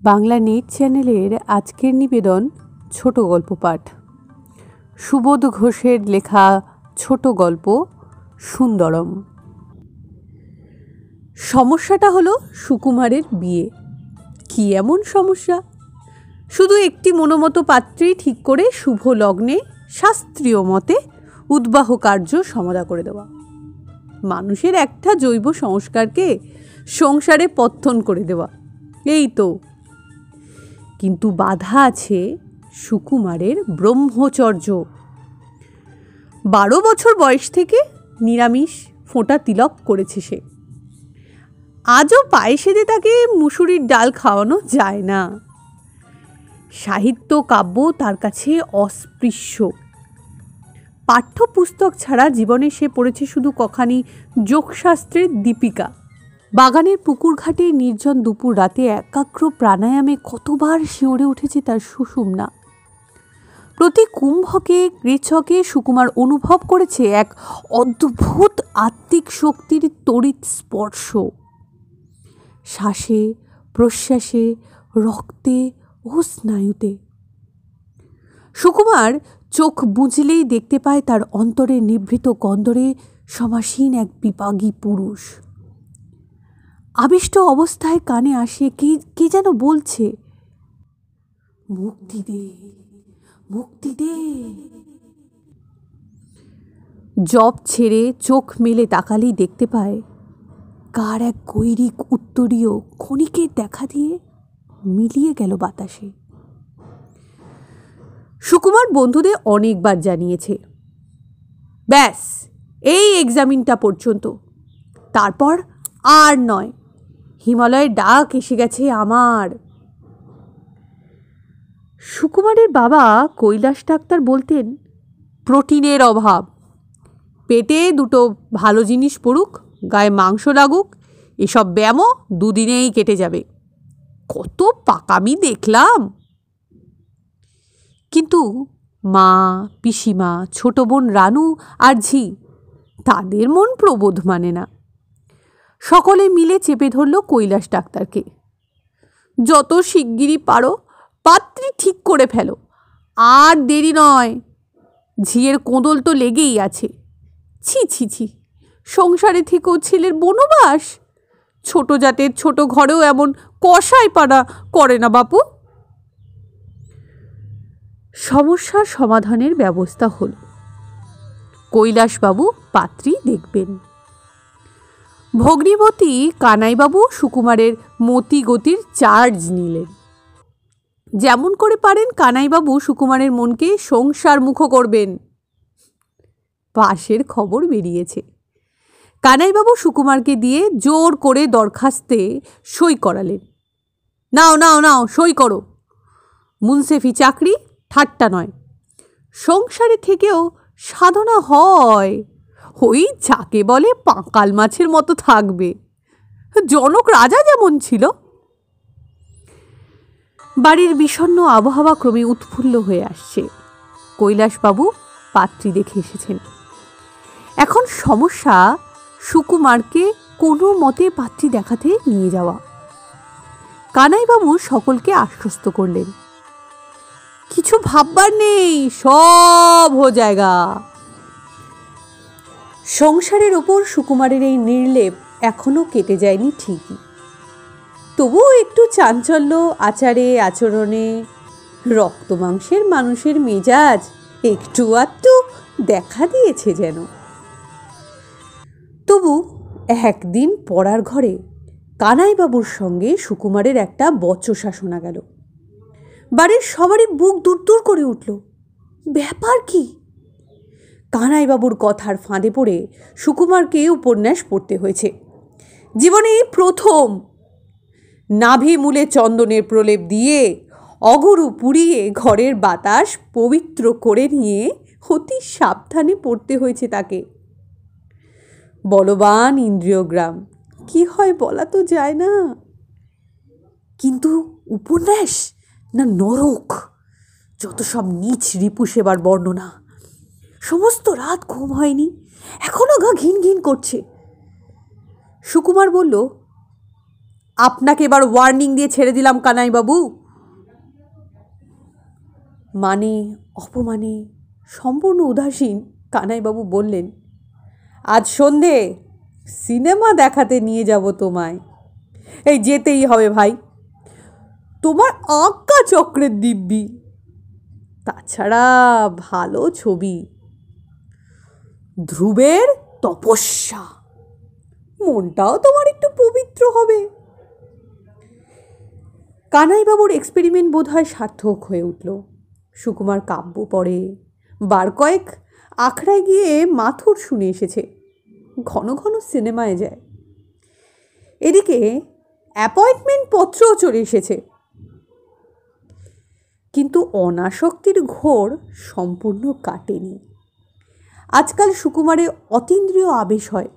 Bangla net চ্যানেলের আজকের নিবেদন ছোট গল্প পাঠ। সুবোধ ঘোষের লেখা ছোট গল্প সুন্দরম। সমস্যাটা হলো সুকুমারের বিয়ে। কি এমন সমস্যা? শুধু একটি মনোমতো পাত্রী ঠিক করে শুভ লগ্নে শাস্ত্রীয় মতে উদ্বাহ কার্য সমাধা করে দেওয়া। মানুষের একটা জৈব সংস্কারকে সংসারে পত্তন করে দেওয়া, এই তো। কিন্তু বাধা আছে সুকুমারের ব্রহ্মচর্য। 12 বছর বয়স থেকে নিরামিষ ফোঁটা তিলক করেছে সে। আজও পায়েসেদে তাকে মুসুরির ডাল খাওয়ানো যায় না। সাহিত্য কাব্য তার কাছে অস্পৃশ্য। পাঠ্যপুস্তক ছাড়া জীবনে সে পড়েছে শুধু কখানি যোগশাস্ত্রের দীপিকা। বাগানের পুকুর ঘাটে নির্জন দুপুর রাতে একাগ্র প্রাণায়ামে কতবার শিউরে উঠেছে তার সুষুম্না। প্রতি কুম্ভকে রেচকে সুকুমার অনুভব করেছে এক অদ্ভুত আত্মিক শক্তির তড়িৎ স্পর্শ। শ্বাসে প্রশ্বাসে রক্তে ও স্নায়ুতে। সুকুমার চোখ বুঝলেই দেখতে পায় তার অন্তরে নিভৃত কন্দরে সমাসীন এক বিপাগী পুরুষ। আবিষ্ট অবস্থায় কানে আসে কে যেন বলছে, মুক্তি দে, মুক্তি দে। জব ছেড়ে চোখ মেলে তাকালেই দেখতে পায় কার এক গৈরিক উত্তরীয় ক্ষণিকের দেখা দিয়ে মিলিয়ে গেল বাতাসে। সুকুমার বন্ধুদের অনেকবার জানিয়েছে, ব্যাস এই এক্সামিনটা পর্যন্ত, তারপর আর নয়। হিমালয়ের ডাক এসে গেছে আমার। সুকুমারের বাবা কৈলাস ডাক্তার বলতেন, প্রোটিনের অভাব, পেটে দুটো ভালো জিনিস পড়ুক, গায়ে মাংস লাগুক, এসব ব্যায়ামও 2 দিনেই কেটে যাবে। কত পাকামি দেখলাম। কিন্তু মা, পিসিমা, ছোট বোন রানু আর ঝি, তাদের মন প্রবোধ মানে না। সকলে মিলে চেপে ধরল কৈলাস ডাক্তারকে। যত শিগগিরই পারো পাত্রী ঠিক করে ফেলো, আর দেরি নয়। ঝিয়ের কোঁদল তো লেগেই আছে। ছি ছি ছি, সংসারে থেকেও ছেলের বনবাস। ছোট জাতের ছোট ঘরেও এমন কষাই পানা করে না বাপু। সমস্যার সমাধানের ব্যবস্থা হল। কৈলাসবাবু পাত্রী দেখবেন। ভগ্নীপতি কানাইবাবু সুকুমারের মতি গতির চার্জ নিলেন। যেমন করে পারেন কানাইবাবু সুকুমারের মনকে সংসার মুখ করবেন। পাশের খবর বেরিয়েছে, কানাইবাবু সুকুমারকে দিয়ে জোর করে দরখাস্তে সই করালেন। নাও নাও নাও, সই করো। মুন্সেফি চাকরি ঠাট্টা নয়। সংসারে থেকেও সাধনা হয়, ওই যাকে বলে পাঁকাল মাছের মতো থাকবে। জনক রাজা যেমন ছিল। বাড়ির বিষণ্ণ আবহাওয়া ক্রমে উৎফুল্ল হয়ে আসছে। কৈলাসবাবু পাত্রী দেখে এসেছেন। এখন সমস্যা সুকুমারকে কোনো মতে পাত্রী দেখাতে নিয়ে যাওয়া। কানাইবাবু সকলকে আশ্বস্ত করলেন, কিছু ভাববার নেই, সব হো জায়গা। সংসারের ওপর সুকুমারের এই নির্লেপ এখনো কেটে যায়নি ঠিকই, তবুও একটু চাঞ্চল্য আচারে আচরণে, রক্ত মাংসের মানুষের মেজাজ একটু আধটু দেখা দিয়েছে যেন। তবু একদিন পড়ার ঘরে কানাইবাবুর সঙ্গে সুকুমারের একটা বচসা শোনা গেল। বাড়ির সবারই বুক দূর করে উঠল। ব্যাপার কি? কানাইবাবুর কথার ফাঁদে পড়ে সুকুমারকে উপন্যাস পড়তে হয়েছে। জীবনে এই প্রথম নাভি মূলে চন্দনের প্রলেপ দিয়ে অগরু পুড়িয়ে ঘরের বাতাস পবিত্র করে নিয়ে অতি সাবধানে পড়তে হয়েছে তাকে। বলবান ইন্দ্রিয়গ্রাম, কি হয় বলা তো যায় না। কিন্তু উপন্যাস না নরক, যত সব নীচ রিপু সেবার বর্ণনা। সমস্ত রাত ঘুম হয়নি, এখনো গা ঘিন ঘিন করছে। সুকুমার বলল, আপনাকে এবার ওয়ার্নিং দিয়ে ছেড়ে দিলাম কানাইবাবু। মানে অপমানে সম্পূর্ণ উদাসীন কানাইবাবু বললেন, আজ সন্ধে সিনেমা দেখাতে নিয়ে যাব তোমায়। এই যেতেই হবে ভাই, তোমার আঁকা চক্রের দিব্যি, তাছাড়া ভালো ছবি, ধ্রুবের তপস্যা, মনটাও তোমার একটু পবিত্র হবে। কানাইবাবুর এক্সপেরিমেন্ট বোধ হয় সার্থক হয়ে উঠল। সুকুমার কাব্য পড়ে, বার কয়েক আখড়ায় গিয়ে মাথুর শুনে এসেছে, ঘন ঘন সিনেমায় যায়। এদিকে অ্যাপয়েন্টমেন্ট পত্রও চলে এসেছে। কিন্তু অনাসক্তির ঘোর সম্পূর্ণ কাটেনি। আজকাল সুকুমারে অতীন্দ্রিয় আবেশ হয়।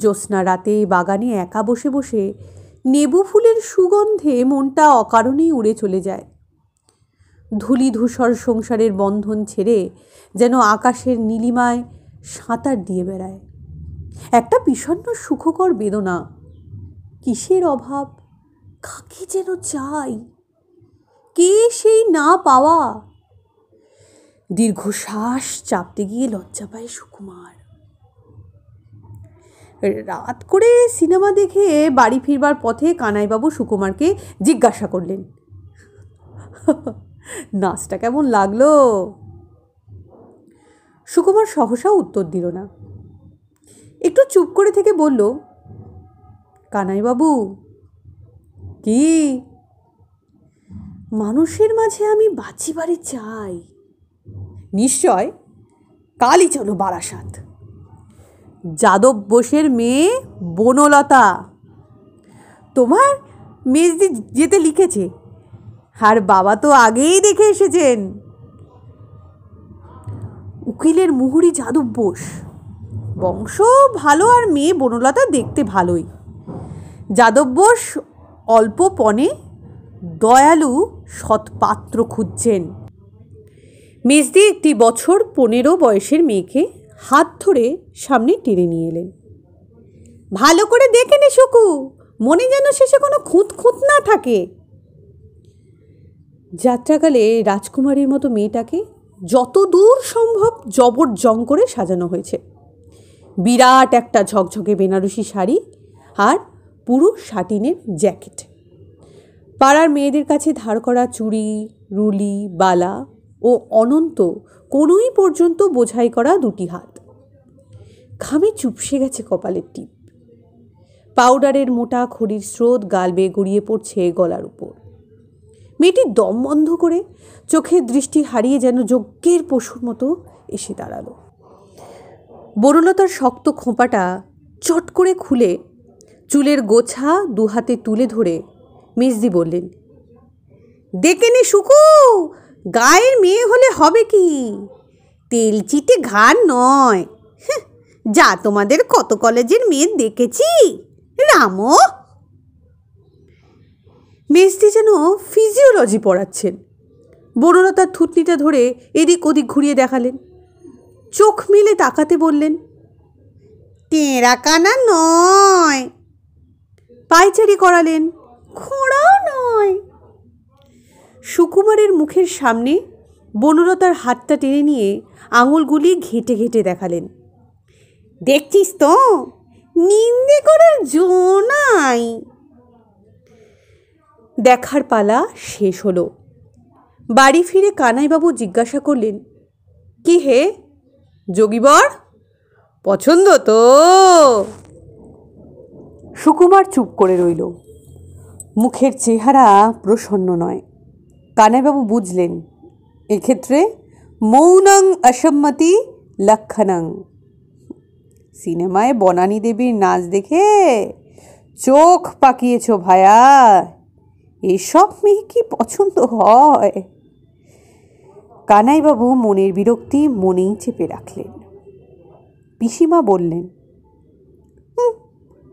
জ্যোৎস্না রাতে বাগানে একা বসে বসে নেবু ফুলের সুগন্ধে মনটা অকারণেই উড়ে চলে যায়। ধূলি ধূসর সংসারের বন্ধন ছেড়ে যেন আকাশের নীলিমায় সাঁতার দিয়ে বেড়ায়। একটা বিষণ্ণ সুখকর বেদনা, কিসের অভাব, কাকে যেন চাই, কে সেই না পাওয়া। দীর্ঘশ্বাস চাপতে গিয়ে লজ্জা পায় সুকুমার। রাত করে সিনেমা দেখে বাড়ি ফিরবার পথে কানাইবাবু সুকুমারকে জিজ্ঞাসা করলেন, নাচটা কেমন লাগলো? সুকুমার সহসা উত্তর দিল না। একটু চুপ করে থেকে বলল, কানাইবাবু, কি? মানুষের মাঝে আমি বাঁচিবারে চাই। নিশ্চয়, কালই চলো বারাসাত। যাদব বোসের মেয়ে বনলতা তোমার মেজদি যেতে লিখেছে, আর বাবা তো আগেই দেখে এসেছেন। উকিলের মুহুরি যাদব বোস, বংশ ভালো, আর মেয়ে বনলতা দেখতে ভালোই। যাদব বোস অল্প পণে দয়ালু সৎপাত্র খুঁজছেন। মেজদি একটি বছর 15 বয়সের মেয়েকে হাত ধরে সামনে টেনে নিয়ে এলেন। ভালো করে দেখে নে সুকু, মনে যেন শেষে কোনো খুঁত খুঁত না থাকে। যাত্রাকালে রাজকুমারীর মতো মেয়েটাকে যত দূর সম্ভব জবরজং করে সাজানো হয়েছে। বিরাট একটা ঝকঝকে বেনারসি শাড়ি আর পুরো শাটিনের জ্যাকেট, পাড়ার মেয়েদের কাছে ধার করা চুড়ি, রুলি, বালা ও অনন্ত কোনোই পর্যন্ত বোঝাই করা 2টি হাত। ঘামে চুপসে গেছে কপালের টিপ। পাউডারের মোটা খড়ির স্রোত গাল বেয়ে গড়িয়ে পড়ছে গলার উপর। মেয়েটি দম বন্ধ করে চোখের দৃষ্টি হারিয়ে যেন যজ্ঞের পশুর মতো এসে দাঁড়ালো। বনলতার শক্ত খোঁপাটা চট করে খুলে চুলের গোছা 2 হাতে তুলে ধরে মেজদি বললেন, দেখে নে সুকু, গায়ের মেয়ে হলে হবে কি, তেল চিটে ঘাড় নয়। যা তোমাদের কত কলেজের মেয়ে দেখেছি রামো। মেজদি যেন ফিজিওলজি পড়াচ্ছেন। বনলতার থুতনিটা ধরে এদিক ওদিক ঘুরিয়ে দেখালেন, চোখ মেলে তাকাতে বললেন, টেরা কানা নয়। পায়চারি করালেন, খোঁড়াও নয়। সুকুমারের মুখের সামনে বনলতার হাতটা টেনে নিয়ে আঙুলগুলি ঘেঁটে ঘেঁটে দেখালেন, দেখছিস তো, নিন্দে করার জো নাই। দেখার পালা শেষ হলো। বাড়ি ফিরে কানাইবাবু জিজ্ঞাসা করলেন, কি হে যোগীবর, পছন্দ তো? সুকুমার চুপ করে রইল। মুখের চেহারা প্রসন্ন নয়। কানাইবাবু বুঝলেন, এক্ষেত্রে মৌনং অসম্মতি লক্ষণং। সিনেমায় বনানী দেবীর নাচ দেখে চোখ পাকিয়েছ ভায়া, এসব মেয়ে কি পছন্দ হয়? কানাইবাবু মনের বিরক্তি মনেই চেপে রাখলেন। পিসিমা বললেন,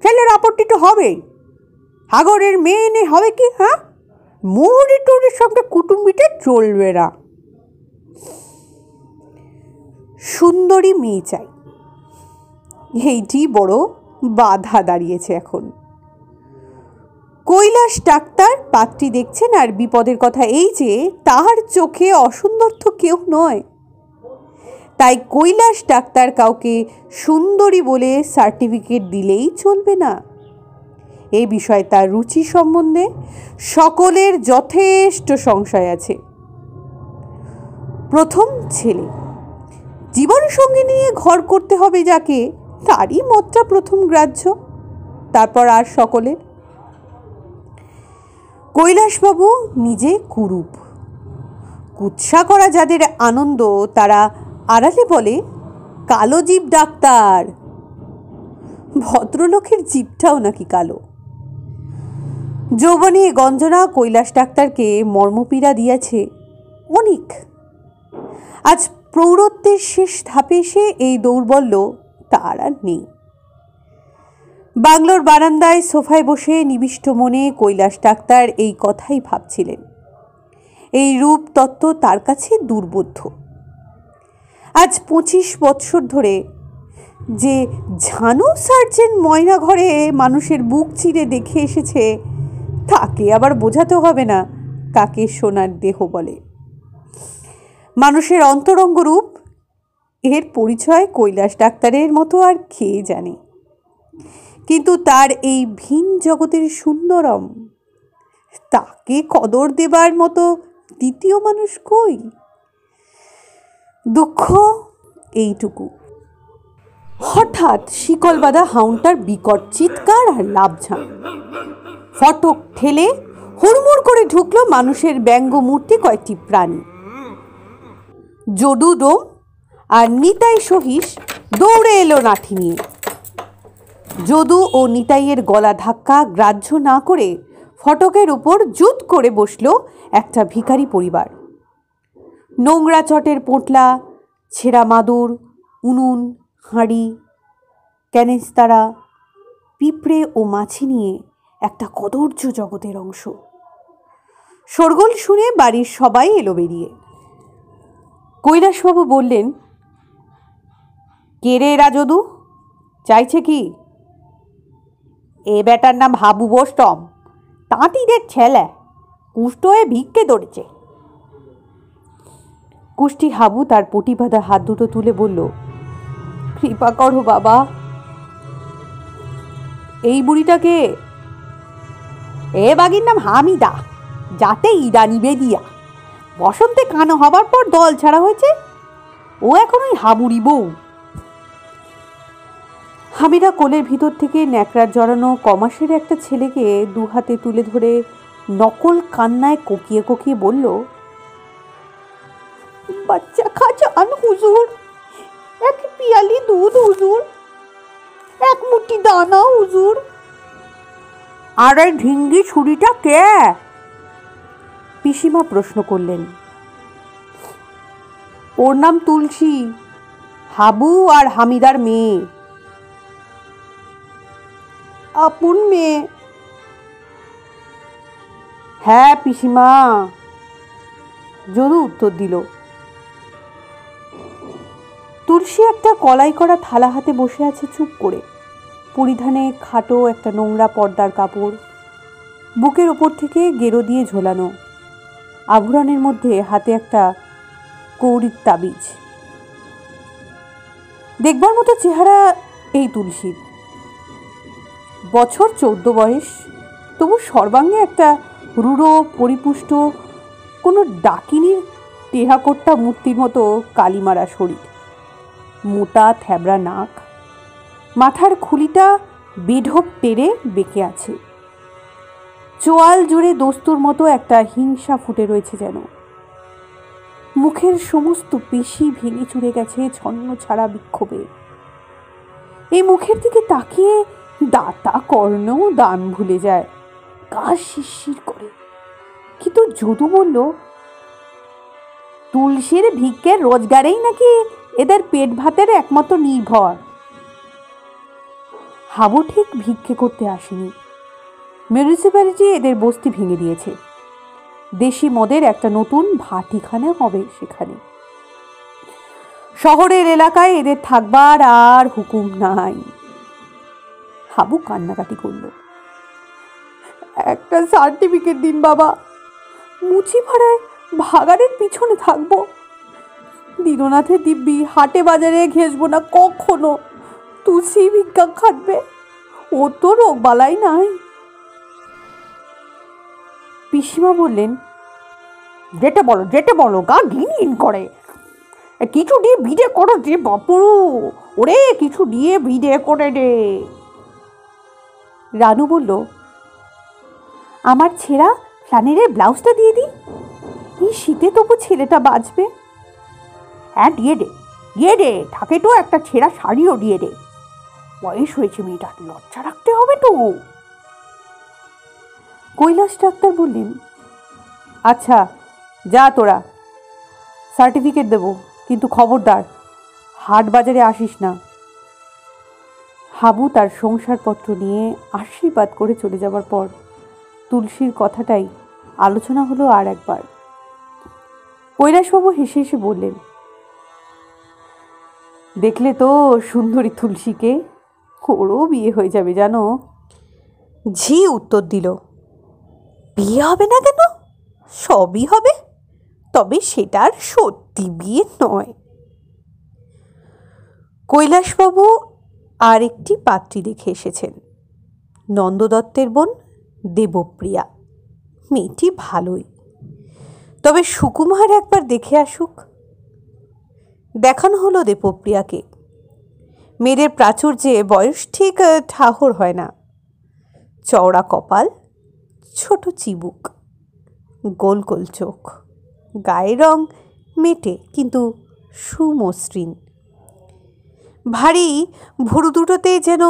ছেলের আপত্তি তো হবেই, হাগরের মেয়ে এনে হবে কি? হ্যাঁ, মুহুরি টুরির সঙ্গে কুটুম্বিতে চলবে না। সুন্দরী মেয়ে চাই, এইটি বড় বাধা দাঁড়িয়েছে এখন। কৈলাস ডাক্তার পাত্রী দেখছেন, আর বিপদের কথা এই যে তার চোখে অসুন্দর তো কেউ নয়। তাই কৈলাস ডাক্তার কাউকে সুন্দরী বলে সার্টিফিকেট দিলেই চলবে না। এই বিষয়ে তার রুচি সম্বন্ধে সকলের যথেষ্ট সংশয় আছে। প্রথম ছেলে, জীবনসঙ্গী নিয়ে ঘর করতে হবে যাকে, তারই মতটা প্রথম গ্রাহ্য, তারপর আর সকলের। কৈলাসবাবু নিজে কুরূপ, কুৎসা করা যাদের আনন্দ তারা আড়ালে বলে কালো জীব ডাক্তার। ভদ্রলোকের জীবটাও নাকি কালো। যৌবনে গঞ্জনা কৈলাস ডাক্তারকে মর্মপীড়া দিয়েছে অনেক। আজ প্রৌঢ়ত্বের শেষ ধাপে এসে এই দৌর্বল্য তার আর নেই। বাংলোর বারান্দায় সোফায় বসে নিবিষ্ট মনে কৈলাস ডাক্তার এই কথাই ভাবছিলেন। এই রূপ তত্ত্ব তার কাছে দুর্বোধ্য। আজ 25 বৎসর ধরে যে ঝানু সার্জেন্ট ময়না ঘরে মানুষের বুক চিরে দেখে এসেছে, তাকে আবার বোঝাতে হবে না কাকে সোনার দেহ বলে। মানুষের অন্তরঙ্গ রূপ, এর পরিচয় কৈলাস ডাক্তারের মতো আর কে জানে। কিন্তু তার এই ভিন জগতের সুন্দরম, তাকে কদর দেবার মতো দ্বিতীয় মানুষ কই? দুঃখ এইটুকু, হঠাৎ শিকল বাঁধা হাউনটার বিকট চিৎকার আর লাফঝাঁপ। ফটক ঠেলে হুড়মুড় করে ঢুকলো মানুষের ব্যঙ্গ মূর্তি কয়েকটি প্রাণী। যদু ডোম আর নিতাই সহিস দৌড়ে এলো লাঠি নিয়ে। যদু ও নিতাইয়ের গলা ধাক্কা গ্রাহ্য না করে ফটকের উপর জুত করে বসল একটা ভিখারি পরিবার। নোংরা চটের পোঁটলা, ছেঁড়া মাদুর, উনুন, হাঁড়ি, ক্যানেস্তারা, পিঁপড়ে ও মাছি নিয়ে একটা কদর্য জগতের অংশ। শোরগোল শুনে বাড়ির সবাই এলো বেরিয়ে। কৈলাসবাবু বললেন, কে রে এরা যদু, চাইছে কি? এ বেটার নাম হাবু বোস্টম, তাঁতিদের ছেলে, কুষ্ঠ হয়ে ভিক্ষে ধরেছে। কুষ্টি হাবু তার পটি বাঁধা হাত দুটো তুলে বলল, কৃপা করো বাবা। এই বুড়িটাকে? এ বাগির নাম হামিদা, যাতে ইরানি বেদিয়া। বসন্তে কানো হবার পর দল ছাড়া হয়েছে, ও এখন ওই হাবুড়ি বউ। হামিদা কোলের ভিতর থেকে ন্যাকড়ার জড়ানো কমাসের একটা ছেলেকে দু হাতে তুলে ধরে নকল কান্নায় কোকিয়ে কোকিয়ে বলল, বাচ্চা খাচান হুজুর, এক পিয়ালি দুধ হুজুর, এক মুঠি দানা হুজুর। আর এই ঢিঙ্গি ছুরিটা কে? পিসিমা প্রশ্ন করলেন। ওর নাম তুলসী, হাবু আর হামিদার মেয়ে। আপন মেয়ে? হ্যাঁ পিসিমা, যদু উত্তর দিল। তুলসী একটা কলাই করা থালা হাতে বসে আছে চুপ করে। পরিধানে খাটো একটা নোংরা পর্দার কাপড়, বুকের ওপর থেকে গেরো দিয়ে ঝোলানো, আভরণের মধ্যে হাতে একটা কৌড়ির তাবিজ। দেখবার মতো চেহারা এই তুলসীর। বছর 14 বয়স, তবু সর্বাঙ্গে একটা রূঢ় পরিপুষ্ট কোনো ডাকিনীর টেহাকোট্টা মূর্তির মতো কালিমারা শরীর, মোটা থ্যাবড়া নাক, মাথার খুলিটা বেঢপ টেরে বেঁকে আছে। চোয়াল জুড়ে দস্তুর মতো একটা হিংসা ফুটে রয়েছে যেন। মুখের সমস্ত পেশি ভেঙে চুরে গেছে ছন্ন ছাড়া বিক্ষোভে। এই মুখের দিকে তাকিয়ে দাতা কর্ণ দান ভুলে যায়, গা শিরশির করে। কিন্তু যদু বলল, তুলসীর ভিক্ষের রোজগারেই নাকি এদের পেট ভাতের একমাত্র নির্ভর। হাবু ঠিক ভিক্ষে করতে আসেনি, মিউনিসিপ্যালিটি এদের বস্তি ভেঙে দিয়েছে। দেশি মদের একটা নতুন ভাটিখানা হবে সেখানে। শহরের এলাকায় এদের থাকবার আর হুকুম নাই। হাবু কান্নাকাটি করল। একটা সার্টিফিকেট দিন বাবা, মুচি ভাড়ায় ভাগাড়ের পিছনে থাকবো। দীননাথের দিব্যি হাটে বাজারে ঘেঁষবো না কখনো, তুলসী ভিক্ষা খাটবে, ও তো রোগ বালাই নাই। পিসিমা বললেন, যেতে বলো গা ঘিন করে, কিছু দিয়ে বিদে করো যে বাপু, ওরে কিছু দিয়ে বিদে করে দে। রানু বলল, আমার ছেঁড়া ফ্লানেরের ব্লাউজটা দিয়ে দিই, এই শীতে তবু ছেলেটা বাঁচবে। হ্যাঁ দিয়ে দে, থাকে তো একটা ছেঁড়া শাড়িও দিয়ে দে, বয়স হয়েছে মেয়েটার, লজ্জা রাখতে হবে তো। কৈলাস ডাক্তার বললেন, আচ্ছা যা তোরা, সার্টিফিকেট দেবো, কিন্তু খবরদার হাট বাজারে আসিস না। হাবু তার সংসারপত্র নিয়ে আশীর্বাদ করে চলে যাবার পর তুলসীর কথাটাই আলোচনা হলো আর একবার। কৈলাসবাবু হেসে হেসে বললেন, দেখলে তো সুন্দরী তুলসীকে, ওরও বিয়ে হয়ে যাবে জানো। ঝি উত্তর দিল, বিয়ে হবে না কেন, সবই হবে, তবে সেটার সত্যি বিয়ে নয়। কৈলাসবাবু আর একটি পাত্রী দেখে এসেছেন, নন্দদত্তের বোন দেবপ্রিয়া। মেয়েটি ভালোই, তবে সুকুমার একবার দেখে আসুক। দেখানো হলো দেবপ্রিয়াকে। মেয়েদের প্রাচুর্যে বয়স ঠিক ঠাহর হয় না। চওড়া কপাল, ছোট চিবুক, গোল গোল চোখ, গায়ের রং মেটে কিন্তু সুমসৃণ। ভারী ভুরু দুটোতে যেন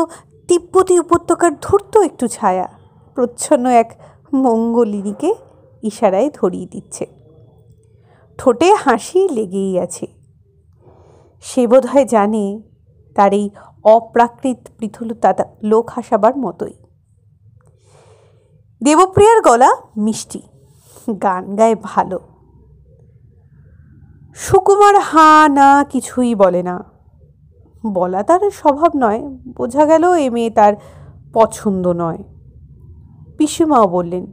তিব্বতী উপত্যকার ধূর্ত একটু ছায়া প্রচ্ছন্ন এক মঙ্গলিনীকে ইশারায় ধরিয়ে দিচ্ছে। ঠোঁটে হাসি লেগেই আছে। সে বোধহয় জানে তার এই অপ্রাকৃত পৃথুলতা লোক হাসাবার মতোই। দেবপ্রিয়ার গলা মিষ্টি, গান গায় ভালো। সুকুমার হাঁ না কিছুই বলে না, বলা তার স্বভাব নয়, বোঝা গেল এ মেয়ে তার পছন্দ নয়। পিসিমাও বললেন,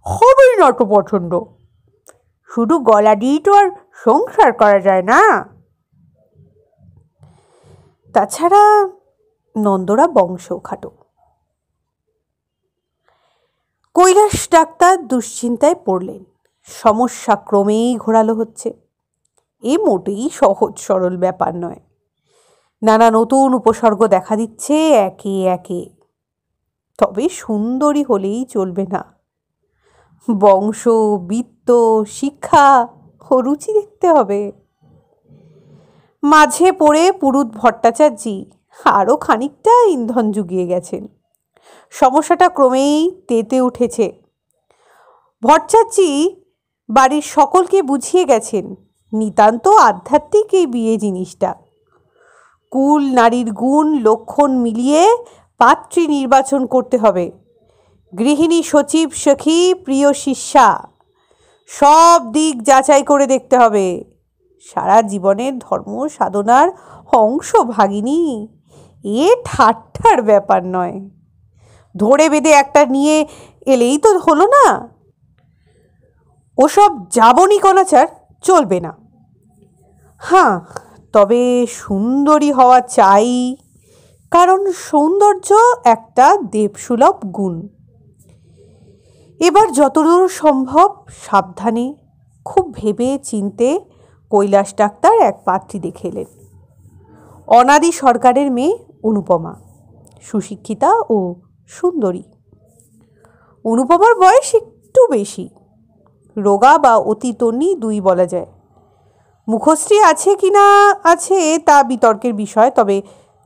হবেই না তো পছন্দ, শুধু গলা দিয়েই তো আর সংসার করা যায় না। তাছাড়া নন্দরা বংশ খাটো। কৈলাস ডাক্তার দুশ্চিন্তায় পড়লেন। সমস্যা ক্রমেই ঘোরালো হচ্ছে। এ মোটেই সহজ সরল ব্যাপার নয়। নানা নতুন উপসর্গ দেখা দিচ্ছে একে একে। তবে সুন্দরী হলেই চলবে না, বংশ, বিত্ত, শিক্ষা ও রুচি দেখতে হবে। মাঝে পড়ে পুরুত ভট্টাচার্যি আরও খানিকটা ইন্ধন জুগিয়ে গেছেন। সমস্যাটা ক্রমেই তেতে উঠেছে। ভট্টাচার্যি বাড়ির সকলকে বুঝিয়ে গেছেন নিতান্ত আধ্যাত্মিক এই বিয়ে জিনিসটা। কুল নারীর গুণ লক্ষণ মিলিয়ে পাত্রী নির্বাচন করতে হবে। গৃহিণী, সচিব, সখী, প্রিয় শিষ্যা সব দিক যাচাই করে দেখতে হবে। সারা জীবনের ধর্ম সাধনার অংশ ভাগিনী, এ ঠাট্টার ব্যাপার নয়। ধরে বেঁধে একটা নিয়ে এলেই তো হলো না। ওসব যাবনি কলাচার চলবে না। হ্যাঁ, তবে সুন্দরী হওয়া চাই, কারণ সৌন্দর্য একটা দেবসুলভ গুণ। এবার যতদূর সম্ভব সাবধানে, খুব ভেবে চিনতে কৈলাস ডাক্তার এক পাত্রী দেখে এলেন। অনাদি সরকারের মেয়ে অনুপমা, সুশিক্ষিতা ও সুন্দরী। অনুপমার বয়স একটু বেশি, রোগা বা অতি তন্নি দুই বলা যায়। মুখশ্রী আছে কি না আছে তা বিতর্কের বিষয়, তবে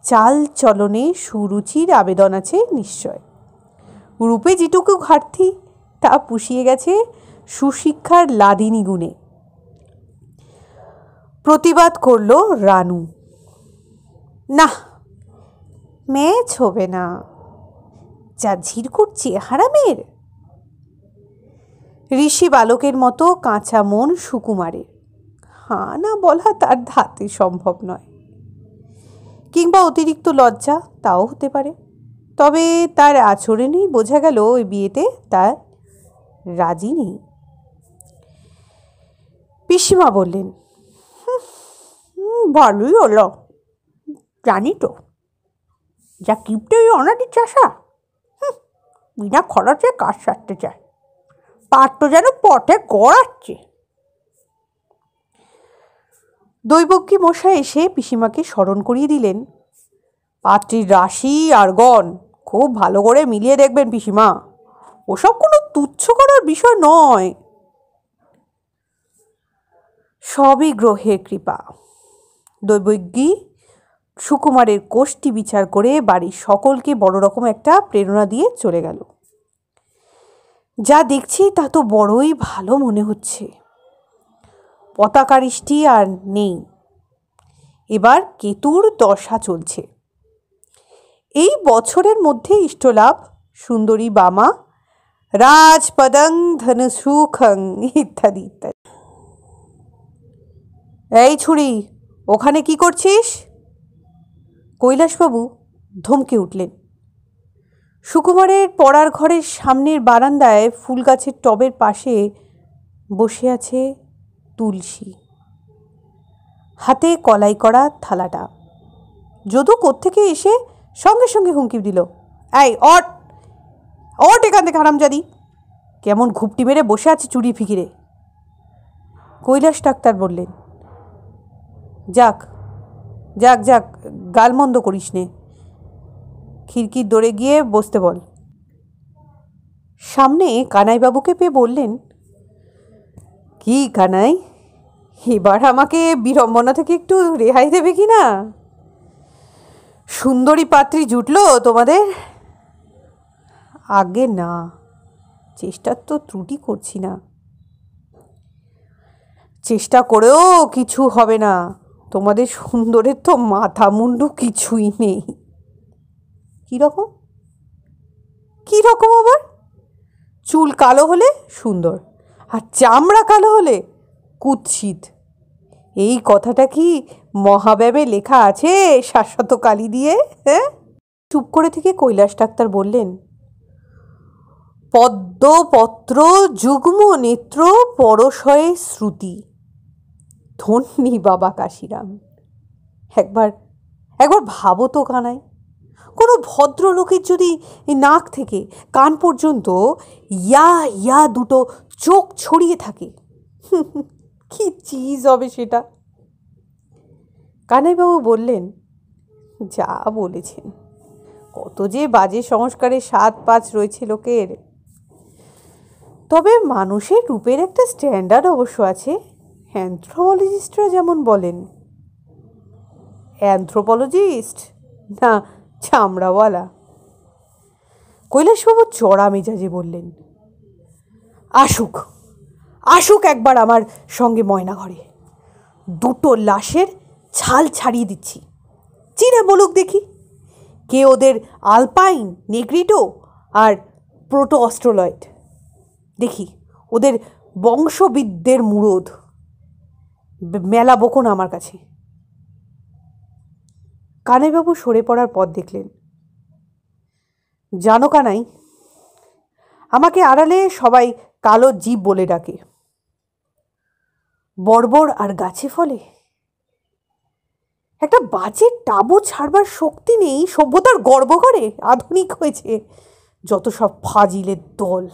চাল চলনে সুরুচির আবেদন আছে নিশ্চয়। রূপে যেটুকু ঘাটতি তা পুষিয়ে গেছে সুশিক্ষার লাদিনী গুণে। প্রতিবাদ করল রানু, না ম্যাচ হবে না, যা ঝিরকুট চেহারা মেয়ের। ঋষি বালকের মতো কাঁচা মন সুকুমারের, হাঁ না বলা তার ধাতে সম্ভব নয়। কিংবা অতিরিক্ত লজ্জা, তাও হতে পারে। তবে তার আচরণেই বোঝা গেল ওই বিয়েতে তার রাজি নেই। পিসিমা বললেন, ভালোই হলো, জানি তো যা কিপটে ওই অনাদি চাষা, বিনা খরচে কাজ সারতে চায়, পাট তো যেন পথে গড়াচ্ছে। দৈবজ্ঞী মশাই এসে পিসিমাকে স্মরণ করিয়ে দিলেন, পাত্রীর রাশি আর গণ খুব ভালো করে মিলিয়ে দেখবেন পিসিমা, ওসব কোনো তুচ্ছ করার বিষয় নয়, সবই গ্রহের কৃপা। দৈবজ্ঞী সুকুমারের কোষ্ঠী বিচার করে বাড়ির সকলকে বড় রকম একটা প্রেরণা দিয়ে চলে গেল। যা দেখছি তা তো বড়ই ভালো মনে হচ্ছে। পতাকারিষ্টি আর নেই, এবার কেতুর দশা চলছে। এই বছরের মধ্যে ইষ্টলাভ, সুন্দরী বামা, রাজপদং ধনসুখং ইত্যাদি ইত্যাদি। এই ছুরি, ওখানে কি করছিস? কৈলাসবাবু ধমকে উঠলেন। সুকুমারের পড়ার ঘরের সামনের বারান্দায় ফুল গাছের টবের পাশে বসে আছে তুলসী, হাতে কলাই করা থালাটা। যদু কোত্থেকে এসে সঙ্গে সঙ্গে হুমকি দিল, এই অট অট এখান থেকে হারামজাদি, কেমন ঘুপটি মেরে বসে আছে চুরি ফিকিরে। কৈলাস ডাক্তার বললেন, যাক যাক যাক, গালমন্দ করিস নে, খিড়কির দৌড়ে গিয়ে বসতে বল। সামনে কানাইবাবুকে পেয়ে বললেন, কি কানাই, এবার আমাকে বিড়ম্বনা থেকে একটু রেহাই দেবে কি না? সুন্দরী পাত্রী জুটলো তোমাদের? আগে না, চেষ্টার তো ত্রুটি করছি না। চেষ্টা করেও কিছু হবে না, তোমাদের সুন্দরের তো মাথা মুন্ডু কিছুই নেই। কীরকম? কীরকম আবার? চুল কালো হলে সুন্দর, আর চামড়া কালো হলে কুৎসিত। এই কথাটা কি মহাব্যাবে লেখা আছে শাশ্বত কালি দিয়ে? হ্যাঁ? চুপ করে থেকে কৈলাস ডাক্তার বললেন, পদ্মপত্র যুগ্ম নেত্র পরশয়ে শ্রুতি। ধন্যী বাবা কাশিরাম। একবার একবার ভাবো তো কানাই, কোনো ভদ্রলোকের যদি নাক থেকে কান পর্যন্ত ইয়া ইয়া দুটো চোখ ছড়িয়ে থাকে, কি চিজ হবে সেটা? কানাইবাবু বললেন, যা বলেছেন, কত যে বাজে সংস্কারের স্বাদ পাঁচ রয়েছে লোকের। তবে মানুষের রূপের একটা স্ট্যান্ডার্ড অবশ্য আছে, অ্যানথ্রোপোলজিস্টরা যেমন বলেন। অ্যানথ্রোপোলজিস্ট না চামড়াওয়ালা? কৈলাসবাবু চড়া মেজাজে বললেন, আসুক আসুক একবার আমার সঙ্গে ময়না ঘরে, দুটো লাশের ছাল ছাড়িয়ে দিচ্ছি, চিনে বলুক দেখি কে ওদের আলপাইন, নেগ্রিটো আর প্রোটো অস্ট্রোলয়েড। দেখি ওদের বংশবিদদের মুরদ, মেলা বকো না আমার কাছে। কানাইবাবু সরে পড়ার পথ দেখলেন। জানো কানাই, আমাকে আড়ালে সবাই কালো জীব বলে ডাকে। বর্বর আর গাছে ফলে একটা বাজে টাবু ছাড়বার শক্তি নেই, সভ্যতার গর্ব করে আধুনিক হয়েছে যত সব ফাজিলের দল।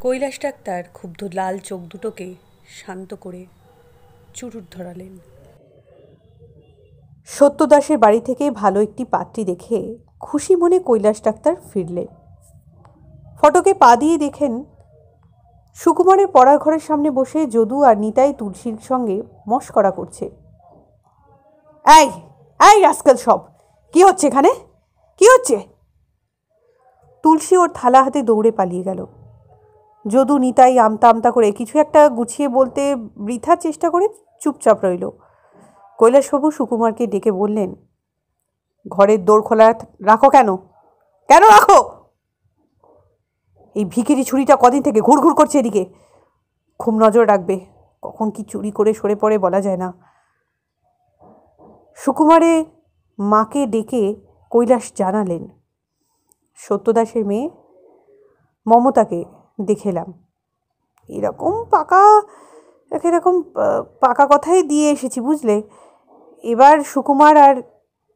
কৈলাস ডাক্তার ক্ষুব্ধ লাল চোখ দুটোকে শান্ত করে চুরুট ধরালেন। সত্যদাসের বাড়ি থেকে ভালো একটি পাত্রী দেখে খুশি মনে কৈলাস ডাক্তার ফিরলেন। ফটকে পা দিয়ে দেখেন সুকুমারের পড়ার ঘরের সামনে বসে যদু আর নিতাই তুলসীর সঙ্গে মশকরা করছে। এই এই রাস্কেল সব, কি হচ্ছে এখানে, কি হচ্ছে? তুলসী ওর থালা হাতে দৌড়ে পালিয়ে গেল। যদু নিতাই আমতা আমতা করে কিছু একটা গুছিয়ে বলতে বৃথা চেষ্টা করে চুপচাপ রইল। কৈলাসবাবু সুকুমারকে ডেকে বললেন, ঘরের দোর খোলা রাখো কেন? কেন রাখো? এই ভিখিরি ছুরিটা কদিন থেকে ঘুরঘুর করছে এদিকে, খুব নজর রাখবে, কখন কি চুরি করে সরে পড়ে বলা যায় না। সুকুমারে মাকে ডেকে কৈলাস জানালেন, সত্যদাসের মেয়ে মমতাকে দেখেলাম। এরকম পাকা কথাই দিয়ে এসেছি, বুঝলে। এবার সুকুমার আর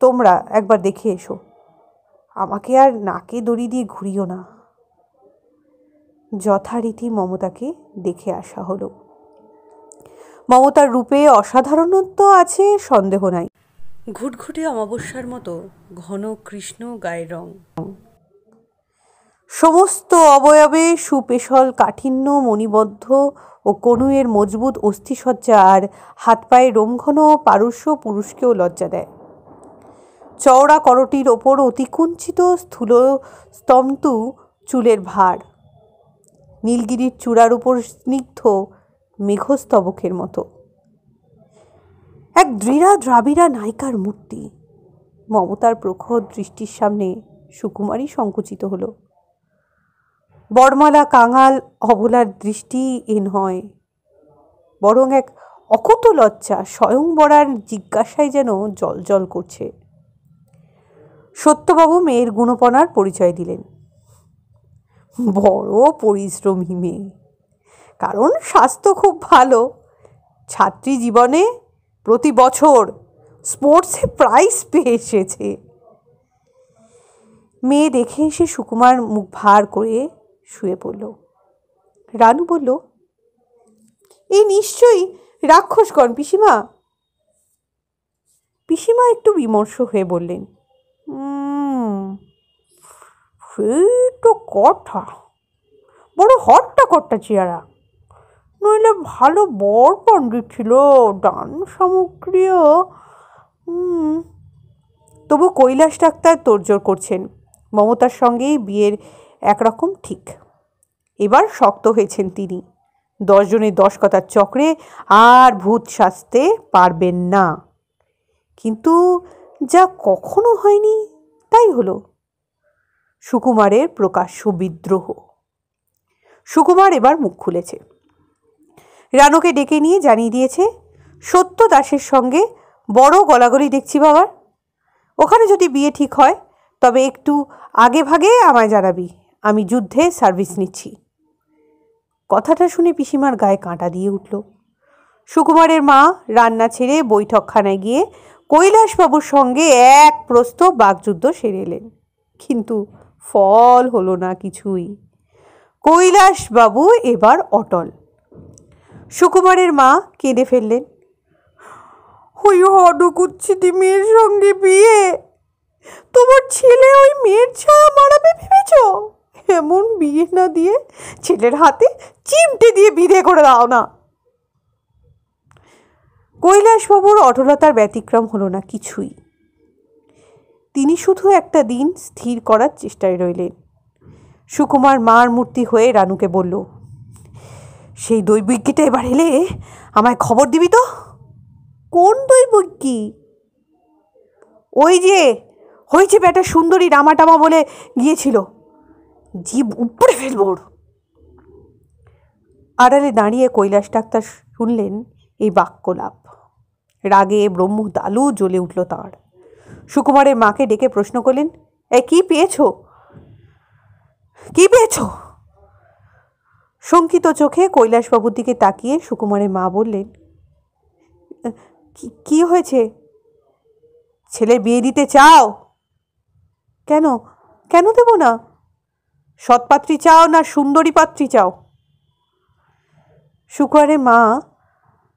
তোমরা একবার দেখে এসো, আমাকে আর নাকে দড়ি দিয়ে ঘুরিও না। যথারীতি মমতাকে দেখে আসা হলো। মমতার রূপে অসাধারণত্ব আছে, সন্দেহ নাই। ঘুটঘুটে অমাবস্যার মতো ঘন কৃষ্ণ গায়ের রং, সমস্ত অবয়বে সুপেশল কাঠিন্য, মণিবদ্ধ ও কনুয়ের মজবুত অস্থিসজ্জা আর হাত পায়ে রোমঘন পারস্য পুরুষকেও লজ্জা দেয়। চওড়া করটির ওপর অতিকুঞ্চিত স্থূল স্তম্তু চুলের ভার, নীলগিরির চূড়ার উপর স্নিগ্ধ মেঘস্তবকের মতো এক দৃঢ়া দ্রাবিড়া নায়িকার মূর্তি। মমতার প্রখর দৃষ্টির সামনে সুকুমারী সংকুচিত হল। বড়মালা কাঙাল অবলার দৃষ্টি এ নয়, বরং এক অকুত লজ্জা স্বয়ংবরার জিজ্ঞাসায় যেন জলজল করছে। সত্যবাবু মেয়ের গুণপনার পরিচয় দিলেন। বড় পরিশ্রমী মেয়ে, কারণ স্বাস্থ্য খুব ভালো। ছাত্রী জীবনে প্রতি বছর স্পোর্টসে প্রাইজ পেয়ে এসেছে। মেয়ে দেখে এসে সুকুমার মুখ ভার করে শুয়ে পড়ল। রানু বলল, এই নিশ্চয়ই রাক্ষসগণ পিসিমা। পিসিমা একটু বিমর্ষ হয়ে বললেন, সেই তো কথা, বড় হট্টা চেহারা, নইলে ভালো বর পণ্ডিত ছিল, দান সামগ্রীও। তবু কৈলাস ডাক্তার তোড়জোড় করছেন, মমতার সঙ্গেই বিয়ের একরকম ঠিক। এবার শক্ত হয়েছেন তিনি, 10 জনের 10 কথার চক্রে আর ভূত সাজতে পারবেন না। কিন্তু যা কখনো হয়নি তাই হলো, সুকুমারের প্রকাশ্য বিদ্রোহ। সুকুমার এবার মুখ খুলেছে। রানুকে ডেকে নিয়ে জানিয়ে দিয়েছে, সত্য দাসের সঙ্গে বড় গলাগলি দেখছি বাবার। ওখানে যদি বিয়ে ঠিক হয় তবে একটু আগে ভাগে আমায় জানাবি, আমি যুদ্ধে সার্ভিস নিচ্ছি। কথাটা শুনে পিসিমার গায়ে কাঁটা দিয়ে উঠল। সুকুমারের মা রান্না ছেড়ে বৈঠকখানায় গিয়ে কৈলাসবাবুর সঙ্গে এক প্রস্থ বাগযুদ্ধ সেরে এলেন, কিন্তু ফল হলো না কিছুই। কৈলাসবাবু এবার অটল। সুকুমারের মা কেঁদে ফেললেন, ওই হডকুচ্ছিতি মেয়ের সঙ্গে বিয়ে, তোমার ছেলে ওই মেয়ের ছায়া মারাবে ভেবেছ? এমন বিয়ে না দিয়ে ছেলের হাতে চিমটে দিয়ে বিদে করে দাও না। কৈলাসবাবুর অটলতার ব্যতিক্রম হলো না কিছুই। তিনি শুধু একটা দিন স্থির করার চেষ্টায় রইলেন। সুকুমার মার মূর্তি হয়ে রানুকে বলল, সেই দৈবজ্ঞীটা এবার এলে আমায় খবর দিবি তো। কোন দৈবজ্ঞী? ওই যে হয়েছে বেটা সুন্দরী রামাটামা বলে গিয়েছিল, জীব উপড়ে ফেলব। আড়ালে দাঁড়িয়ে কৈলাস ডাক্তার শুনলেন এই বাক্যলাপ। রাগে ব্রহ্মদালু জ্বলে উঠল তাঁর। সুকুমারের মাকে ডেকে প্রশ্ন করলেন, কি পেয়েছো? শঙ্কিত চোখে কৈলাসবাবুর দিকে তাকিয়ে সুকুমারের মা বললেন, কি হয়েছে? ছেলে বিয়ে দিতে চাও? কেন কেন দেব না? সৎপাত্রী চাও না সুন্দরী পাত্রী চাও? সুকুমারের মা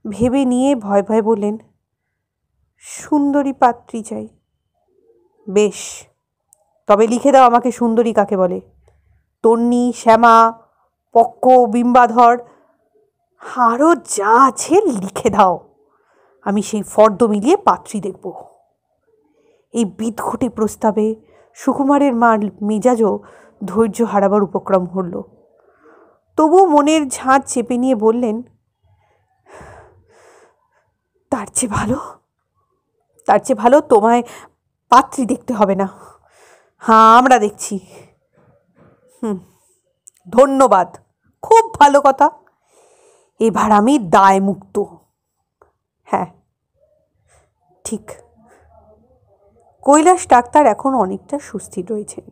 ভেবে নিয়ে ভয় ভয় বললেন, সুন্দরী পাত্রী চাই। বেশ, তবে লিখে দাও আমাকে সুন্দরী কাকে বলে। তন্নি, শ্যামা, পক্ক, বিম্বাধর, আরও যা আছে লিখে দাও। আমি সেই ফর্দ মিলিয়ে পাত্রী দেখব। এই বিদঘুটে প্রস্তাবে সুকুমারের মার মেজাজও ধৈর্য হারাবার উপক্রম হল। তবু মনের ঝাঁজ চেপে নিয়ে বললেন, তার চেয়ে ভালো তোমায় পাত্রী দেখতে হবে না, হ্যাঁ আমরা দেখছি। ধন্যবাদ, খুব ভালো কথা। এবার আমি দায় মুক্ত। হ্যাঁ ঠিক। কৈলাস ডাক্তার এখন অনেকটা সুস্থির রয়েছেন।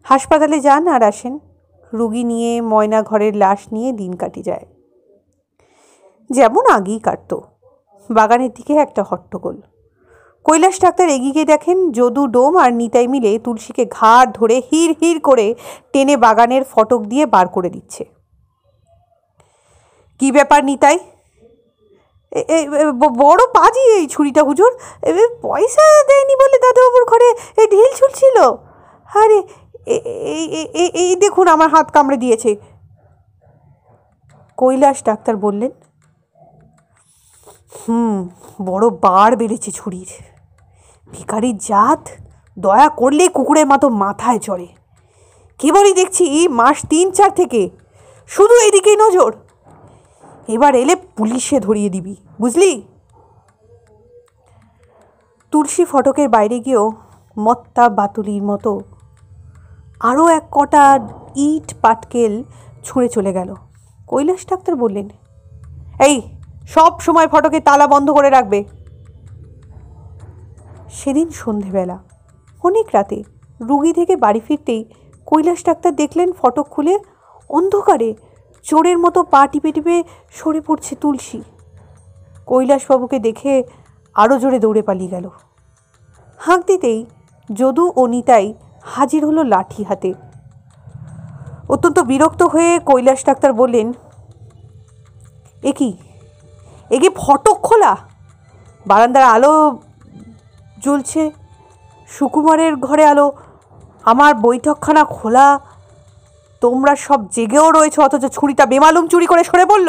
হাসপাতালে যান আর আসেন, রুগী নিয়ে, ময়না ঘরের লাশ নিয়ে দিন কাটি যায় যেমন আগেই কাটত। বাগানের দিকে একটা হট্টগোল। কৈলাস ডাক্তার এগিয়ে গিয়ে দেখেন যদু, ডোম আর নিতাই মিলে তুলসীকে ঘাড় ধরে হির হির করে টেনে বাগানের ফটক দিয়ে বার করে দিচ্ছে। কি ব্যাপার নিতাই? বড় পাজি এই ছুরিটা হুজুর, পয়সা দেয়নি বলে দাদাবাবুর ঘরে ঢিল ছুটছিল। আরে এই দেখুন আমার হাত কামড়ে দিয়েছে। কৈলাস ডাক্তার বললেন, বড় বার বেড়েছে ছুরির। ভিখারির জাত, দয়া করলে কুকুরের মতো মাথায় চড়ে। কেবলই দেখছি মাস 3-4 থেকে শুধু এদিকেই নজর। এবার এলে পুলিশে ধরিয়ে দিবি, বুঝলি? তুলসী ফটকের বাইরে গিয়েও মত্তা বাতুলির মতো আরও এক কটা ইট পাটকেল ছুঁড়ে চলে গেল। কৈলাস ডাক্তার বললেন, এই সব সময় ফটকে তালা বন্ধ করে রাখবে। সেদিন সন্ধেবেলা অনেক রাতে রুগী থেকে বাড়ি ফিরতেই কৈলাস ডাক্তার দেখলেন ফটক খুলে অন্ধকারে চোরের মতো পা টিপে টিপে সরে পড়ছে তুলসী। কৈলাসবাবুকে দেখে আরও জোরে দৌড়ে পালিয়ে গেল। হাঁক দিতেই যদু ও নিতাই হাজির হলো লাঠি হাতে। অত্যন্ত বিরক্ত হয়ে কৈলাস ডাক্তার বললেন, এ কি ফটক খোলা? বারান্দার আলো জ্বলছে, সুকুমারের ঘরে আলো, আমার বৈঠকখানা খোলা, তোমরা সব জেগেও রয়েছ, অথচ ছুরিটা বেমালুম চুরি করে সরে পড়ল।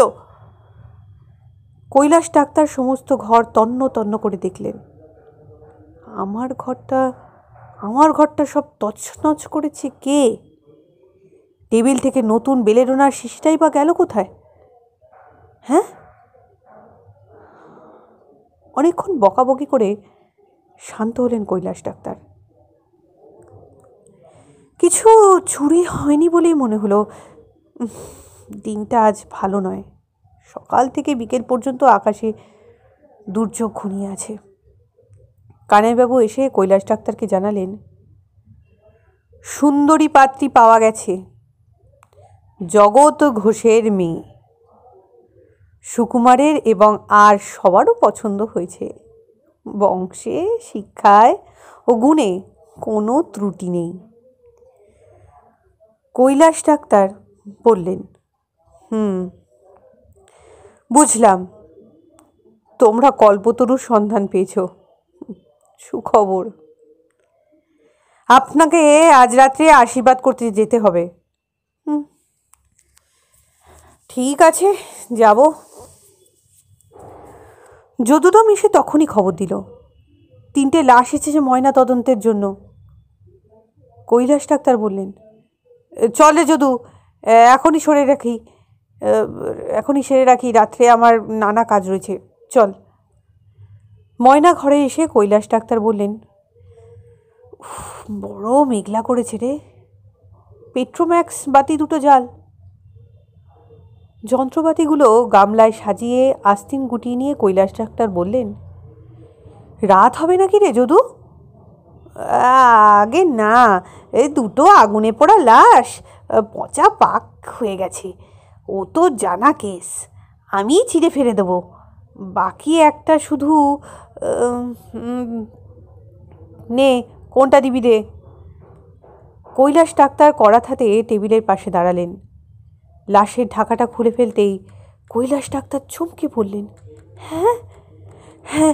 কৈলাস ডাক্তার সমস্ত ঘর তন্ন তন্ন করে দেখলেন। আমার ঘরটা সব তছনছ করেছে কে? টেবিল থেকে নতুন বেলেডোনার শিশিটাই বা গেল কোথায়? হ্যাঁ, অনেকক্ষণ বকাবকি করে শান্ত হলেন কৈলাস ডাক্তার। কিছু চুরি হয়নি বলেই মনে হলো। দিনটা আজ ভালো নয়। সকাল থেকে বিকেল পর্যন্ত আকাশে দুর্যোগ ঘনিয়ে আছে। কানাইবাবু এসে কৈলাস ডাক্তারকে জানালেন, সুন্দরী পাত্রী পাওয়া গেছে, জগৎ ঘোষের মেয়ে। সুকুমারের এবং আর সবারও পছন্দ হয়েছে। বংশে, শিক্ষায় ও গুণে কোনো ত্রুটি নেই। কৈলাস ডাক্তার বললেন, বুঝলাম, তোমরা কল্পতরুর সন্ধান পেয়েছ, সুখবর। আপনাকে আজ রাত্রে আশীর্বাদ করতে যেতে হবে। ঠিক আছে, যাব। যদুদম এসে তখনই খবর দিল, 3টে লাশ এসেছে ময়না তদন্তের জন্য। কৈলাস ডাক্তার বললেন, চলে যদু, এখনই সেরে রাখি, রাত্রে আমার নানা কাজ রয়েছে, চল। ময়না ঘরে এসে কৈলাস ডাক্তার বললেন, বড় মেঘলা করেছে রে, পেট্রোম্যাক্স বাতি 2টো জ্বাল। যন্ত্রপাতিগুলো গামলায় সাজিয়ে আস্তিন গুটিয়ে নিয়ে কৈলাস ডাক্তার বললেন, রাত হবে নাকি রে যদু? আগে না, 2টো আগুনে পোড়া লাশ, পচা পাক হয়ে গেছে, ও তো জানা কেস, আমি ছিঁড়ে ফেলে দেবো। বাকি একটা শুধু, নে কোনটা দিবি দে। কৈলাস ডাক্তার কড়াত হাতে টেবিলের পাশে দাঁড়ালেন। লাশের ঢাকাটা খুলে ফেলতেই কৈলাস ডাক্তার চমকে পড়লেন, হ্যাঁ হ্যাঁ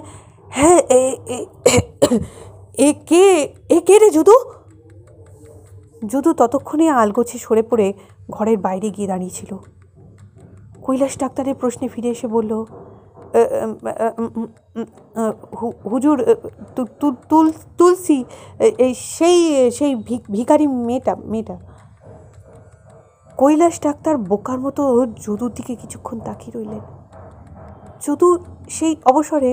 হ্যাঁ, এ কে রে যদু? যদু ততক্ষণে আলগোছে সরে পড়ে ঘরের বাইরে গিয়ে দাঁড়িয়েছিল। কৈলাস ডাক্তারের প্রশ্নে ফিরে এসে বলল, হুজুর, তুলসী, সেই ভিখারি মেয়েটা। কৈলাস ডাক্তার বোকার মতো যদুর দিকে কিছুক্ষণ তাকিয়ে রইলেন। যদু সেই অবসরে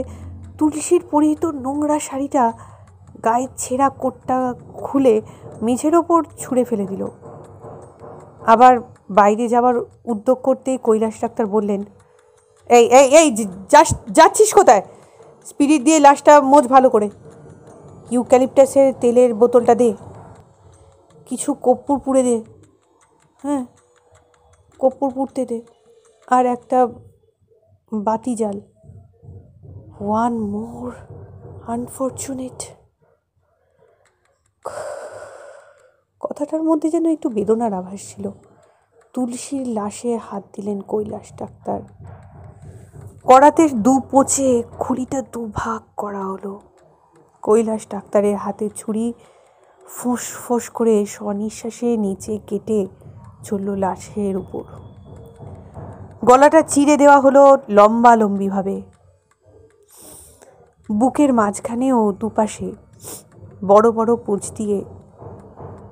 তুলসীর পরিহিত নোংরা শাড়িটা, গায়ের ছেঁড়া কোটটা খুলে মেঝের ওপর ছুঁড়ে ফেলে দিল। আবার বাইরে যাওয়ার উদ্যোগ করতেই কৈলাস ডাক্তার বললেন, এই যাচ্ছিস কোথায়? স্পিরিট দিয়ে লাশটা মোজ ভালো করে। ইউক্যালিপটাসের তেলের বোতলটা দে, কিছু কর্পূর পুড়ে দে, হ্যাঁ কর্পূর পুড়তে দে, আর একটা বাতি জ্বাল। One more unfortunate. কথাটার মধ্যে যেন একটু বেদনার আভাস ছিল। তুলসীর লাশে হাত দিলেন কৈলাস ডাক্তার। কড়াতে পচে খুলিটা দুভাগ করা হলো। কৈলাস ডাক্তারের হাতে ছুরি ফোঁস ফোঁস করে স্বনিঃশ্বাসে নিচে কেটে চলল লাশের উপর। গলাটা চিরে দেওয়া হলো লম্বালম্বিভাবে। বুকের মাঝখানেও দুপাশে বড় বড় পুঁজ দিয়ে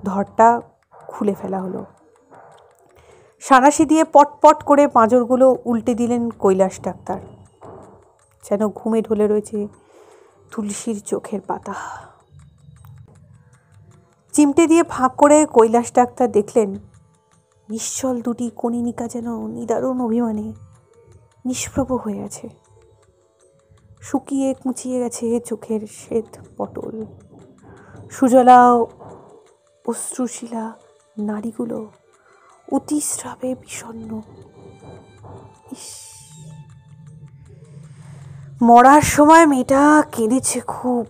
ধরটা খুলে ফেলা হলো। সাঁড়াশি দিয়ে পটপট করে পাঁজরগুলো উল্টে দিলেন কৈলাস ডাক্তার। যেন ঘুমে ঢলে রয়েছে তুলসীর চোখের পাতা। চিমটে দিয়ে ফাঁক করে কৈলাস ডাক্তার দেখলেন নিশ্চল দুটি কনিনিকা যেন নিদারুণ অভিমানে নিষ্প্রভ হয়ে আছে। শুকিয়ে কুঁচিয়ে গেছে চোখের শ্বেত পটল। সুজলা অশ্রুশীলা নাড়িগুলো অতিস্রাবে বিষণ্ণ। মরার সময় মেয়েটা কেঁদেছে খুব।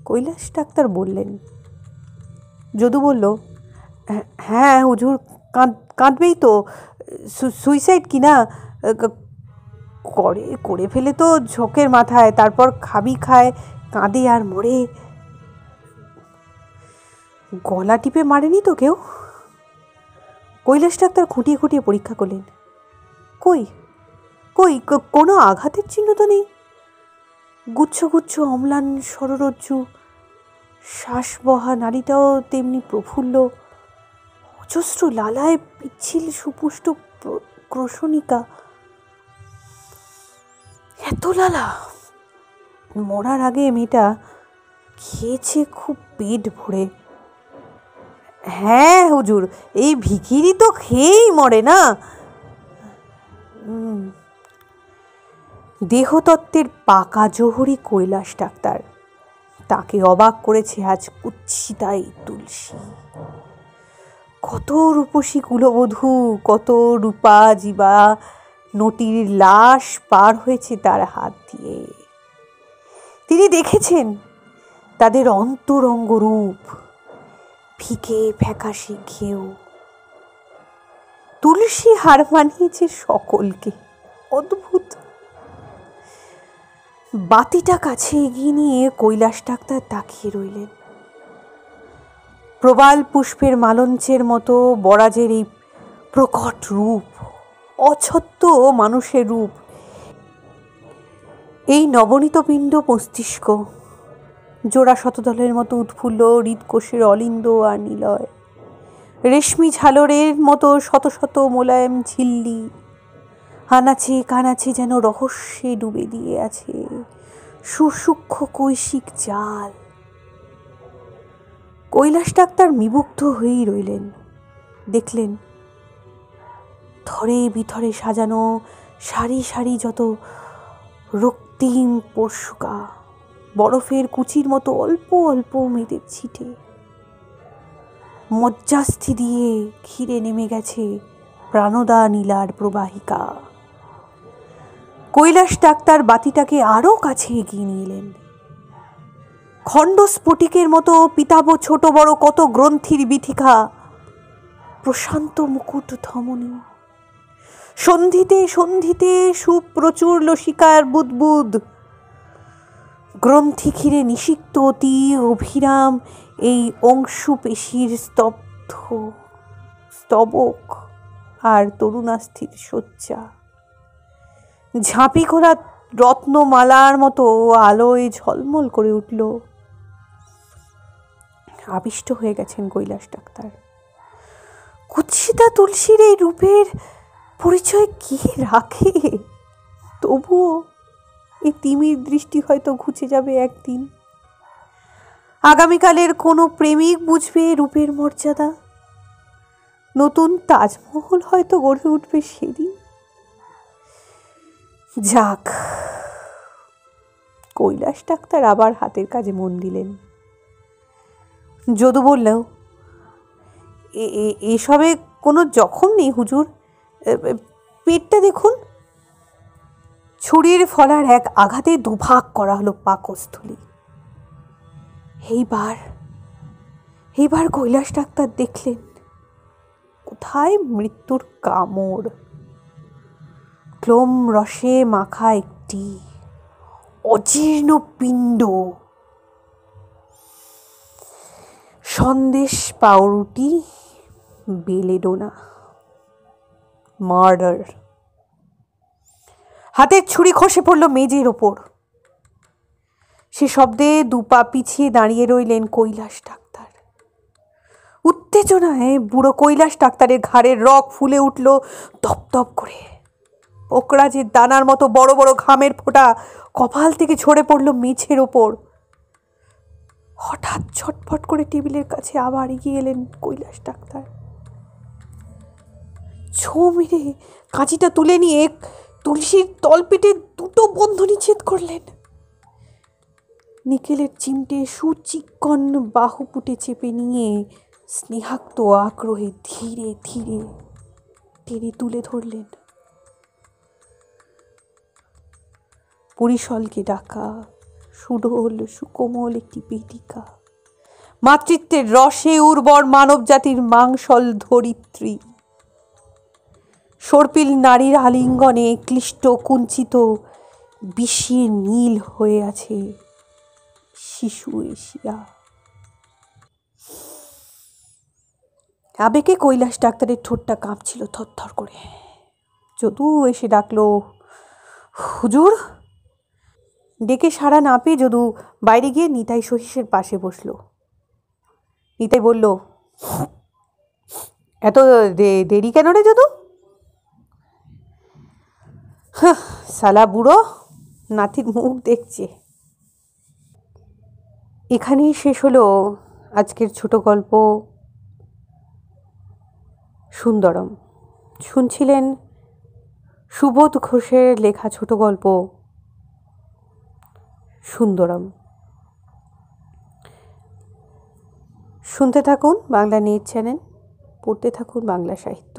কৈলাস ডাক্তার বললেন। যদু বলল, হ্যাঁ হুজুর, কাঁদবেই তো, সুইসাইড কিনা করে ফেলে তো ঝোঁকের মাথায়, তারপর খাবি খায়, কাঁদে আর মরে। গলা টিপে মারেনি তো কেউ? কৈলাস ডাক্তার খুঁটিয়ে খুঁটিয়ে পরীক্ষা করলেন। কই কই কোনো আঘাতের চিহ্ন তো নেই। গুচ্ছ গুচ্ছ অম্লান সরোরজ্জু, শ্বাস বহা নাড়িটাও তেমনি প্রফুল্ল। অজস্র লালায় পিচ্ছিল সুপুষ্ট ক্রোশনিকা। এত লালা! মরার আগে মেয়েটা খেয়েছে খুব পেট ভরে। হ্যাঁ হুজুর, এই ভিখিরি তো খেয়েই মরে না। দেহতত্ত্বের পাকা জোহরি কৈলাস ডাক্তার। তাকে অবাক করেছে আজ কুৎসিতাই তুলসী। কত রূপসী কুলবধূ, কত রূপা জীবা নটির লাশ পার হয়েছে তার হাত দিয়ে। তিনি দেখেছেন তাদের অন্তরঙ্গ রূপ, ফিকে ফ্যাকাশে ঘেউ। তুলসী হার মানিয়েছে সকলকে। অদ্ভুত। বাতিটা কাছে এগিয়ে নিয়ে কৈলাস ডাক্তার তাকিয়ে রইলেন। প্রবাল পুষ্পের মালঞ্চের মতো বরাজের এই প্রকট রূপ, অছত্ব মানুষের রূপ, এই নবনীত পিণ্ড মস্তিষ্ক, জোড়া শতদলের মতো উৎফুল্ল হৃদকোষের অলিন্দ আর নিলয়, রেশমি ঝালরের মতো শত শত মোলায়েম ঝিল্লি, আনাচে কানাচে যেন রহস্যে ডুবে দিয়ে আছে সুসূক্ষ্ম কৈশিক জাল। কৈলাস ডাক্তার বিমুগ্ধ হয়েই রইলেন। দেখলেন থরে বিথরে সাজানো সারি সারি যত রক্তিম পরশুকা, বরফের কুচির মতো অল্প অল্প মেয়েদের ছিটে। মজ্জাস্থি দিয়ে ঘিরে নেমে গেছে প্রাণদা নীলার প্রবাহিকা। কৈলাস ডাক্তার বাতিটাকে আরো কাছে এগিয়ে নিয়ে এলেন। খণ্ড স্ফটিকের মতো পিতাব ছোট বড় কত গ্রন্থির বিথিকা, প্রশান্ত মুকুট ধমনী, সন্ধিতে সন্ধিতে সুপ্রচুর লসিকার বুদবুদ, গ্রন্থি ঘিরে নিষিক্ত অতি অভিরাম এই অংশুপেশির স্তবক আর তরুণাস্থির শয্যা, ঝাঁপি ঘোরা রত্নমালার মতো আলোয় ঝলমল করে উঠল। আবিষ্ট হয়ে গেছেন কৈলাস ডাক্তার। কুৎসিতা তুলসীর এই রূপের পরিচয় কে রাখে? তবুও এই তিমির দৃষ্টি হয়তো ঘুচে যাবে একদিন। আগামীকালের কোনো প্রেমিক বুঝবে রূপের মর্যাদা। নতুন তাজমহল হয়তো গড়ে উঠবে সেদিন। যাক, কৈলাস ডাক্তার আবার হাতের কাজে মন দিলেন। যদু বলল, এসবে কোনো জখম নেই হুজুর, পেটটা দেখুন। ছুরির ফলার এক আঘাতে দুভাগ করা হলো পাকস্থলী। এইবার কৈলাস ডাক্তার দেখলেন কোথায় মৃত্যুর কামড়। ক্লোম রসে মাখা একটি অজীর্ণ পিণ্ড, সন্দেশ, পাউরুটি, বেলেডোনা। মার্ডার। হাতের ছুরি খসে পড়ল মেঝের ওপর। সে শব্দে দুপা পিছিয়ে দাঁড়িয়ে রইলেন কৈলাস ডাক্তার। উত্তেজনায় বুড়ো কৈলাস ডাক্তারের ঘাড়ের রগ ফুলে উঠল দপদপ করে। পোকরাজের দানার মতো বড় বড় ঘামের ফোঁটা কপাল থেকে ঝরে পড়ল মেঝের ওপর। হঠাৎ ছটফট করে টেবিলের কাছে আবার এগিয়ে এলেন কৈলাস ডাক্তার। ছো মেরে কাঁচিটা তুলে নিয়ে তুলসীর তলপেটে দুটো বন্ধনী ছেদ করলেন। নিকেলের চিমটে সুচিকন বাহুপুটে চেপে নিয়ে স্নেহাক্ত আগ্রহে ধীরে ধীরে টেনে তুলে ধরলেন। পরিশলকে ডাকা সুডোল সুকোমল একটি পেটিকা, মাতৃত্বের রসে উর্বর মানব জাতির মাংসল ধরিত্রী। সর্পিল নারীর আলিঙ্গনে ক্লিষ্ট কুঞ্চিত বিষিয়ে নীল হয়ে আছে শিশু এশিয়া। আবেগে কৈলাস ডাক্তারের ঠোঁটটা কাঁপছিল থরথর করে। যদু এসে ডাকলো, হুজুর। ডেকে সাড়া না পেয়ে যদু বাইরে গিয়ে নিতাই সহিসের পাশে বসল। নিতাই বলল, এত দেরি কেন রে যদু? সালা বুড়ো নাতির মুখ দেখছে। এখানেই শেষ হলো আজকের ছোট গল্প সুন্দরম। শুনছিলেন সুবোধ ঘোষের লেখা ছোট গল্প সুন্দরম। শুনতে থাকুন বাংলা নেট চ্যানেল, পড়তে থাকুন বাংলা সাহিত্য।